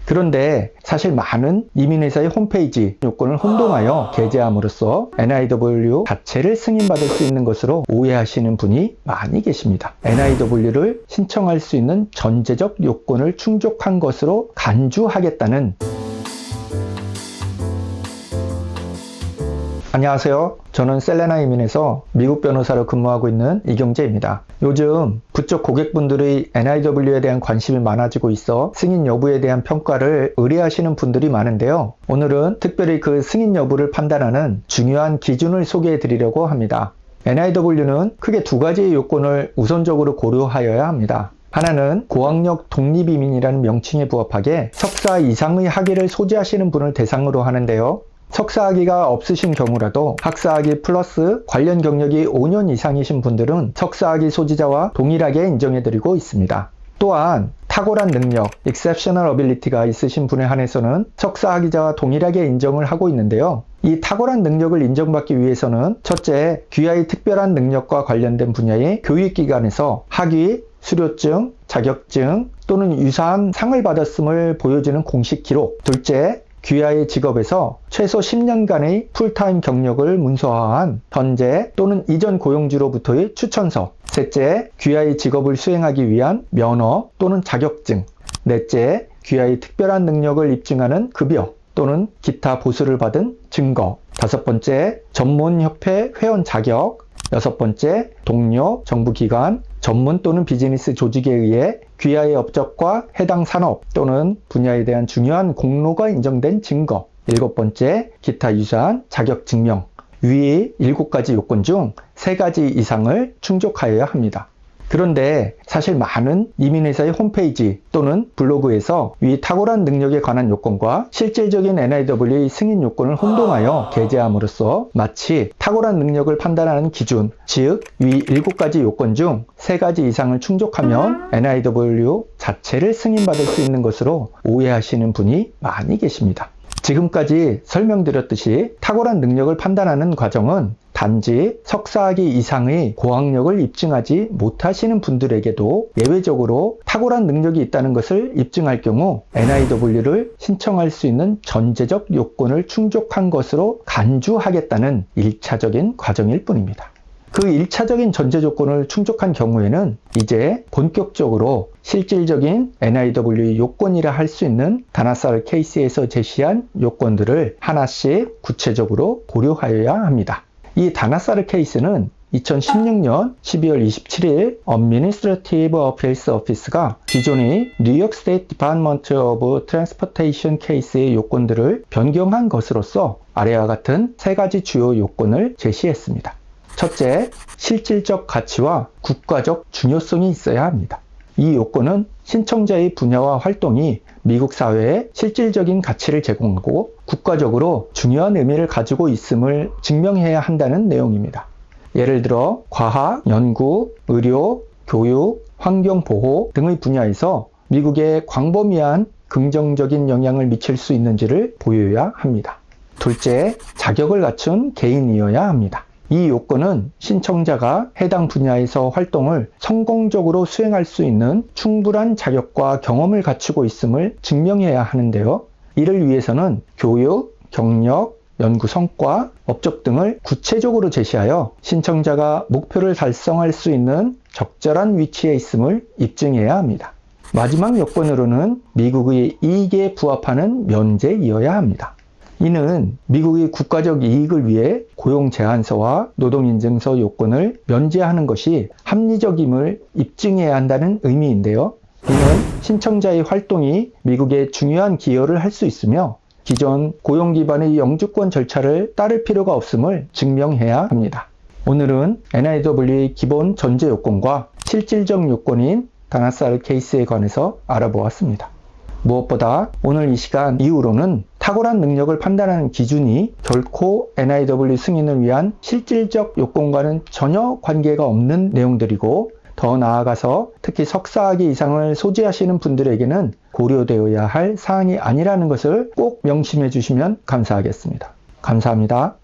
그런데 사실 많은 이민회사의 홈페이지 요건을 혼동하여 게재함으로써 NIW 자체를 승인받을 수 있는 것으로 오해하시는 분이 많이 계십니다. NIW를 신청할 수 있는 전제적 요건을 충족한 것으로 간주하겠다는 안녕하세요. 저는 셀레나 이민에서 미국 변호사로 근무하고 있는 이경재입니다. 요즘 부쩍 고객분들의 NIW에 대한 관심이 많아지고 있어 승인 여부에 대한 평가를 의뢰하시는 분들이 많은데요. 오늘은 특별히 그 승인 여부를 판단하는 중요한 기준을 소개해 드리려고 합니다. NIW는 크게 두 가지의 요건을 우선적으로 고려하여야 합니다. 하나는 고학력 독립이민이라는 명칭에 부합하게 석사 이상의 학위를 소지하시는 분을 대상으로 하는데요. 석사학위가 없으신 경우라도 학사학위 플러스 관련 경력이 5년 이상이신 분들은 석사학위 소지자와 동일하게 인정해드리고 있습니다. 또한 탁월한 능력, exceptional ability가 있으신 분에 한해서는 석사학위자와 동일하게 인정을 하고 있는데요. 이 탁월한 능력을 인정받기 위해서는 첫째, 귀하의 특별한 능력과 관련된 분야의 교육기관에서 학위, 수료증, 자격증 또는 유사한 상을 받았음을 보여주는 공식 기록. 둘째, 귀하의 직업에서 최소 10년간의 풀타임 경력을 문서화한 현재 또는 이전 고용주로부터의 추천서. 셋째, 귀하의 직업을 수행하기 위한 면허 또는 자격증. 넷째, 귀하의 특별한 능력을 입증하는 급여 또는 기타 보수를 받은 증거. 다섯 번째, 전문협회 회원 자격. 여섯 번째, 동료, 정부기관, 전문 또는 비즈니스 조직에 의해 귀하의 업적과 해당 산업 또는 분야에 대한 중요한 공로가 인정된 증거. 일곱 번째, 기타 유사한 자격 증명. 위 7가지 요건 중 3가지 이상을 충족하여야 합니다. 그런데 사실 많은 이민회사의 홈페이지 또는 블로그에서 위 탁월한 능력에 관한 요건과 실질적인 NIW의 승인 요건을 혼동하여 게재함으로써 마치 탁월한 능력을 판단하는 기준, 즉 위 7가지 요건 중 3가지 이상을 충족하면 NIW 자체를 승인받을 수 있는 것으로 오해하시는 분이 많이 계십니다. 지금까지 설명드렸듯이 탁월한 능력을 판단하는 과정은 단지 석사학위 이상의 고학력을 입증하지 못하시는 분들에게도 예외적으로 탁월한 능력이 있다는 것을 입증할 경우 NIW를 신청할 수 있는 전제적 요건을 충족한 것으로 간주하겠다는 1차적인 과정일 뿐입니다. 그 1차적인 전제 조건을 충족한 경우에는 이제 본격적으로 실질적인 NIW 요건이라 할 수 있는 다나사르 케이스에서 제시한 요건들을 하나씩 구체적으로 고려하여야 합니다. 이 다나사르 케이스는 2016년 12월 27일 Administrative Appeals Office가 기존의 뉴욕 스테이트 디파트먼트 오브 트랜스포테이션 케이스의 요건들을 변경한 것으로서 아래와 같은 3가지 주요 요건을 제시했습니다. 첫째, 실질적 가치와 국가적 중요성이 있어야 합니다. 이 요건은 신청자의 분야와 활동이 미국 사회에 실질적인 가치를 제공하고 국가적으로 중요한 의미를 가지고 있음을 증명해야 한다는 내용입니다. 예를 들어 과학, 연구, 의료, 교육, 환경보호 등의 분야에서 미국에 광범위한 긍정적인 영향을 미칠 수 있는지를 보여야 합니다. 둘째, 자격을 갖춘 개인이어야 합니다. 이 요건은 신청자가 해당 분야에서 활동을 성공적으로 수행할 수 있는 충분한 자격과 경험을 갖추고 있음을 증명해야 하는데요. 이를 위해서는 교육, 경력, 연구 성과, 업적 등을 구체적으로 제시하여 신청자가 목표를 달성할 수 있는 적절한 위치에 있음을 입증해야 합니다. 마지막 요건으로는 미국의 이익에 부합하는 면제이어야 합니다. 이는 미국의 국가적 이익을 위해 고용 제한서와 노동인증서 요건을 면제하는 것이 합리적임을 입증해야 한다는 의미인데요. 이는 신청자의 활동이 미국에 중요한 기여를 할 수 있으며 기존 고용 기반의 영주권 절차를 따를 필요가 없음을 증명해야 합니다. 오늘은 NIW의 기본 전제 요건과 실질적 요건인 다나사르 케이스에 관해서 알아보았습니다. 무엇보다 오늘 이 시간 이후로는 탁월한 능력을 판단하는 기준이 결코 NIW 승인을 위한 실질적 요건과는 전혀 관계가 없는 내용들이고 더 나아가서 특히 석사학위 이상을 소지하시는 분들에게는 고려되어야 할 사항이 아니라는 것을 꼭 명심해 주시면 감사하겠습니다. 감사합니다.